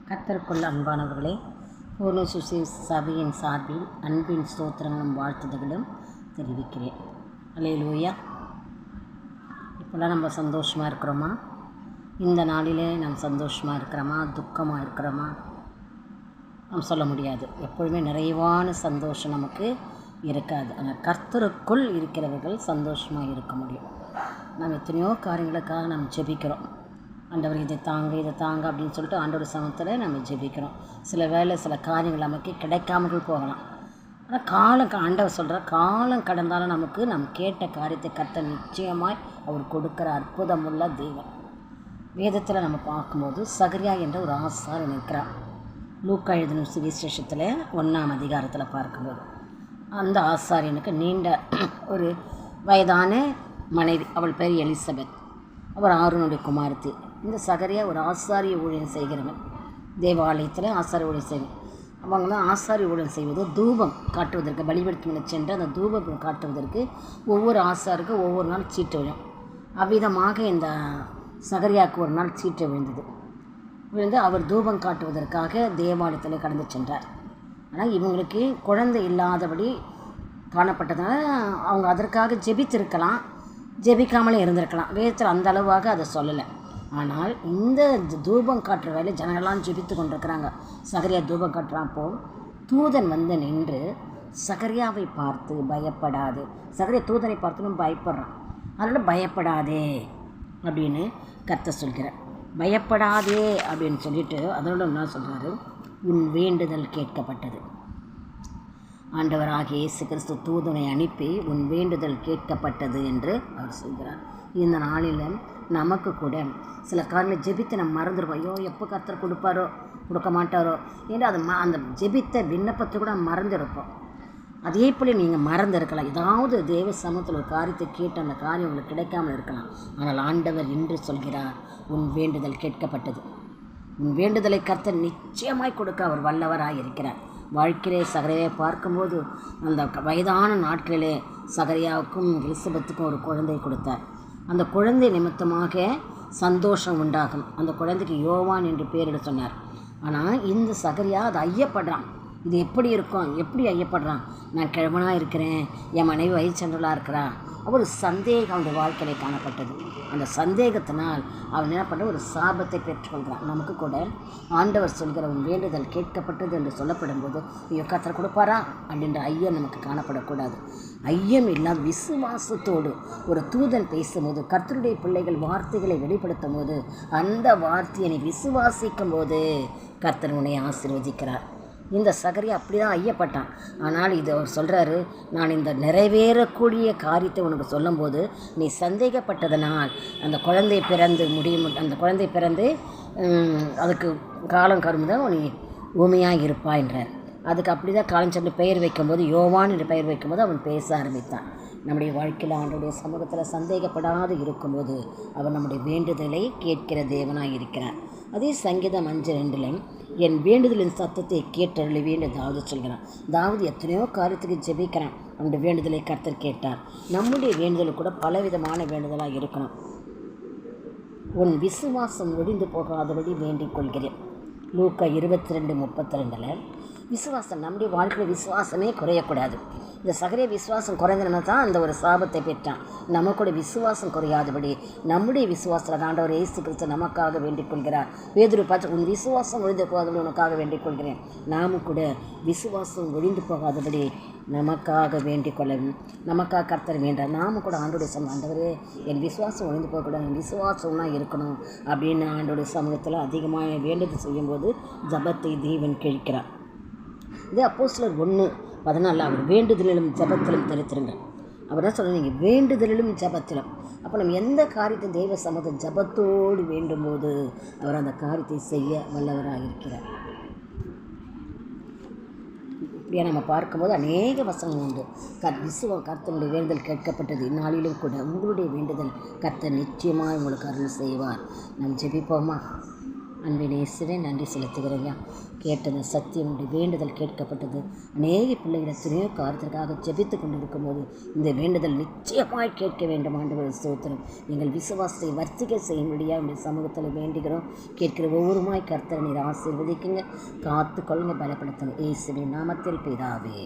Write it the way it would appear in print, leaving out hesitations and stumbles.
கர்த்தருக்குள் அன்பானவர்களே, பூர்ண சுவிசேஷ சபையின் சார்பில் அன்பின் ஸ்தோத்திரங்களும் வாழ்த்துதல்களும் தெரிவிக்கிறேன். அல்லேலூயா. இப்போல்லாம் நம்ம சந்தோஷமாக இருக்கிறோமா? இந்த நாளிலே நாம் சந்தோஷமாக இருக்கிறோமா, துக்கமாக இருக்கிறோமா? நாம் சொல்ல முடியாது. எப்பொழுதுமே நிறைவான சந்தோஷம் நமக்கு இருக்காது. ஆனால் கர்த்தருக்குள் இருக்கிறவர்கள் சந்தோஷமாக இருக்க முடியும். நாம் எத்தனையோ காரியங்களுக்காக நம்ம ஜெபிக்கிறோம். ஆண்டவர் இதை தாங்க அப்படின்னு சொல்லிட்டு ஆண்டவர் சமத்தில் நம்ம ஜெபிக்கிறோம். சில காரியங்கள் நமக்கு கிடைக்காமல் போகலாம். ஆனால் ஆண்டவர் சொல்கிற காலம் கடந்தாலும் நமக்கு நாம் கேட்ட காரியத்தை கர்த்தர் நிச்சயமாய் அவர் கொடுக்குற அற்புதமுள்ள தெய்வம். வேதத்தில் நம்ம பார்க்கும்போது சகரியா என்ற ஒரு ஆசாரி நிற்கிறார். லூக்கா எழுதின சுவிசேஷத்தில் 1ஆம் அதிகாரத்தில் பார்க்கும்போது அந்த ஆசாரியனுக்கு நீண்ட ஒரு வயதான மனைவி, அவள் பேர் எலிசபெத். அவர் ஆரோனுடைய குமாரத்தி. இந்த சகரியா ஒரு ஆசாரிய ஊழியம் செய்கிறவன். தேவாலயத்தில் ஆசாரிய ஊழியம் செய்வேன். அவங்க தான் ஆசாரிய ஊழியம் செய்வது தூபம் காட்டுவதற்கு, பலிபீடத்திற்கு சென்று அந்த தூபம் காட்டுவதற்கு ஒவ்வொரு ஆசாருக்கும் ஒவ்வொரு நாள் சீட்டு விழும். அவ்விதமாக இந்த சகரியாவுக்கு ஒரு நாள் சீட்டு விழுந்து அவர் தூபம் காட்டுவதற்காக தேவாலயத்தில் கடந்து சென்றார். ஆனால் இவங்களுக்கு குழந்தை இல்லாதபடி காணப்பட்டதுனால அவங்க அதற்காக ஜெபித்திருக்கலாம், ஜெபிக்காமலே இருந்திருக்கலாம். வேதத்தில் அந்த அளவாக அதை சொல்லலை. ஆனால் இந்த தூபம் காட்டுற வேலை ஜனங்கள்லாம் ஜெபித்து கொண்டிருக்கிறாங்க. சகரியா தூபம் காட்டுறாப்போ தூதன் வந்து நின்று சகரியாவை பார்த்து பயப்படாது. சகரியா தூதனை பார்த்துன்னு பயப்படுறான். அதனால் பயப்படாதே அப்படின்னு கர்த்தர் சொல்கிறார். பயப்படாதே அப்படின்னு சொல்லிட்டு அதோட என்ன சொல்கிறாரு, உன் வேண்டுதல் கேட்கப்பட்டது. ஆண்டவராகிய இயேசு கிறிஸ்து தூதனை அனுப்பி உன் வேண்டுதல் கேட்கப்பட்டது என்று அவர் சொல்கிறார். இந்த நாளில் நமக்கு கூட சில காரியங்களை ஜெபித்து நம்ம மறந்துடுவோம். ஐயோ, எப்போ கர்த்தர் கொடுப்பாரோ கொடுக்க மாட்டாரோ என்று அந்த ஜெபித்த விண்ணப்பத்தை கூட மறந்துருப்போம். அதே போல் நீங்கள் மறந்துருக்கலாம். ஏதாவது தேவ சமூகத்தில் ஒரு காரியத்தை கேட்டு அந்த காரியம் உங்களுக்கு கிடைக்காமல் இருக்கலாம். ஆனால் ஆண்டவர் இன்று சொல்கிறார், உன் வேண்டுதல் கேட்கப்பட்டது. உன் வேண்டுதலை கர்த்தர் நிச்சயமாய் கொடுக்க அவர் வல்லவராக இருக்கிறார். வாழ்க்கையிலே சகரியாவை பார்க்கும்போது அந்த வயதான நாட்களிலே சகரியாவுக்கும் எலிசபெத்துக்கும் ஒரு குழந்தை கொடுத்தார். அந்த குழந்தை நிமித்தமாக சந்தோஷம் உண்டாகும். அந்த குழந்தைக்கு யோவான் என்று பெயரிட சொன்னார். ஆனால் இந்த சகரியா அதை ஐயப்படுறான். இது எப்படி இருக்கும், எப்படி ஐயப்படுறான்? நான் கிழவனாக இருக்கிறேன், என் மனைவி வயது சென்றவளாக இருக்கிறா. ஒரு சந்தேகம் அவனுடைய வாழ்க்கையிலே காணப்பட்டது. அந்த சந்தேகத்தினால் அவன் என்ன பண்ண ஒரு சாபத்தை பெற்றுக்கொள்கிறான். நமக்கு கூட ஆண்டவர் சொல்கிற உன் வேண்டுதல் கேட்கப்பட்டது என்று சொல்லப்படும் போது ஐயோ, கர்த்தர் கொடுப்பாரா அப்படின்ற ஐயம் நமக்கு காணப்படக்கூடாது. ஐயம் இல்லாத விசுவாசத்தோடு ஒரு தூதன் பேசும்போது, கர்த்தருடைய பிள்ளைகள் வார்த்தைகளை வெளிப்படுத்தும் போது, அந்த வார்த்தையை நீ விசுவாசிக்கும் போது கர்த்தர் உன்னை ஆசீர்வதிக்கிறார். இந்த சகரியா அப்படி தான் ஐயப்பட்டான். ஆனால் இது அவர் சொல்கிறாரு, நான் இந்த நிறைவேறக்கூடிய காரியத்தை உனக்கு சொல்லும்போது நீ சந்தேகப்பட்டதனால் அந்த குழந்தை பிறந்து அந்த குழந்தை பிறந்து அதுக்கு காலம் கரும்புதான் நீ ஊமையாக இருப்பா என்றார். அதுக்கு அப்படி தான் காலம் சென்று பெயர் வைக்கும்போது, யோவான் என்று பெயர் வைக்கும்போது அவன் பேச ஆரம்பித்தான். நம்முடைய வாழ்க்கையில் ஆண்டவருடைய சமூகத்தில் சந்தேகப்படாது இருக்கும்போது அவர் நம்முடைய வேண்டுதலை கேட்கிற தேவனாக இருக்கிறார். அதே சங்கீதம் 5:2 என் வேண்டுதலின் சத்தத்தை கேட்டருளுவேன் என்று தாவீது சொல்கிறான். தாவீது எத்தனையோ காரியத்துக்கு ஜெபிக்கிறான். நம்முடைய வேண்டுதலை கர்த்தர் கேட்டார். நம்முடைய வேண்டுதல் கூட பலவிதமான வேண்டுதலாக இருக்கணும். உன் விசுவாசம் ஒழிந்து போகாதபடி வேண்டிக் கொள்கிறேன். லூக்கா 22:32 விசுவாசம், நம்முடைய வாழ்க்கையில் விசுவாசமே குறையக்கூடாது. இந்த சகரியா விசுவாசம் குறைந்தனா தான் அந்த ஒரு சாபத்தை பெற்றான். நமக்கூட விசுவாசம் குறையாதபடி நம்முடைய விசுவாசத்தில் ஆண்டவர் இயேசு கிறிஸ்து நமக்காக வேண்டிக் கொள்கிறார். பேதுரு பார்த்து உன் விசுவாசம் ஒழிந்து போகாதபடி உனக்காக வேண்டிக் கொள்கிறேன். நாமும் கூட விசுவாசம் ஒழிந்து போகாதபடி நமக்காக வேண்டிக் கொள்ள, நமக்காக கர்த்தர் வேண்டார். நாமும் கூட ஆண்டோடைய ஆண்டவரே என் விசுவாசம் ஒழிந்து போகக்கூடாது, என் விசுவாசம்னா இருக்கணும் அப்படின்னு ஆண்டோடைய சமூகத்தில் அதிகமாக வேண்டுதல் செய்யும்போது ஜபத்தை தேவன் கேட்கிறார். இது அப்போஸ்தலர் 1:14 அவர் வேண்டுதலிலும் ஜபத்திலும் தரித்திருங்க. அவர் தான் சொல்ல, நீங்கள் வேண்டுதலிலும் ஜபத்திலும். அப்போ நம்ம எந்த காரியத்தை தெய்வ சமூகத்தை ஜபத்தோடு வேண்டும் போது அவர் அந்த காரியத்தை செய்ய வல்லவராக இருக்கிறார். இப்படியே நம்ம பார்க்கும்போது அநேக வசனம் உண்டு. கர்த்தனுடைய வேண்டுதல் கேட்கப்பட்டது. இந்நாளிலும் கூட உங்களுடைய வேண்டுதல் கர்த்தர் நிச்சயமாக உங்களுக்கு அருள் செய்வார். நாம் ஜெபிப்போமா? அன்பின் இயேசுவே நன்றி செலுத்துகிறேன். கேட்டது சத்தியம், உடைய வேண்டுதல் கேட்கப்பட்டது. அநேக பிள்ளைகள் எத்தனையோ காரியத்திற்காக ஜெபித்து கொண்டிருக்கும்போது இந்த வேண்டுதல் நிச்சயமாய் கேட்க வேண்டும். ஆண்டவரே ஸ்தோத்திரம். எங்கள் விசுவாசத்தை வர்த்திக்க செய்யும்படியாக உடைய சமூகத்தில் வேண்டுகிறோம். கேட்கிற ஒவ்வொருமாய் கர்த்தரை நீர் ஆசீர்வதிக்குங்க, காத்து கொள்ளுங்க, பலப்படுத்துங்க. இயேசுவின் நாமத்தில் பிதாவே.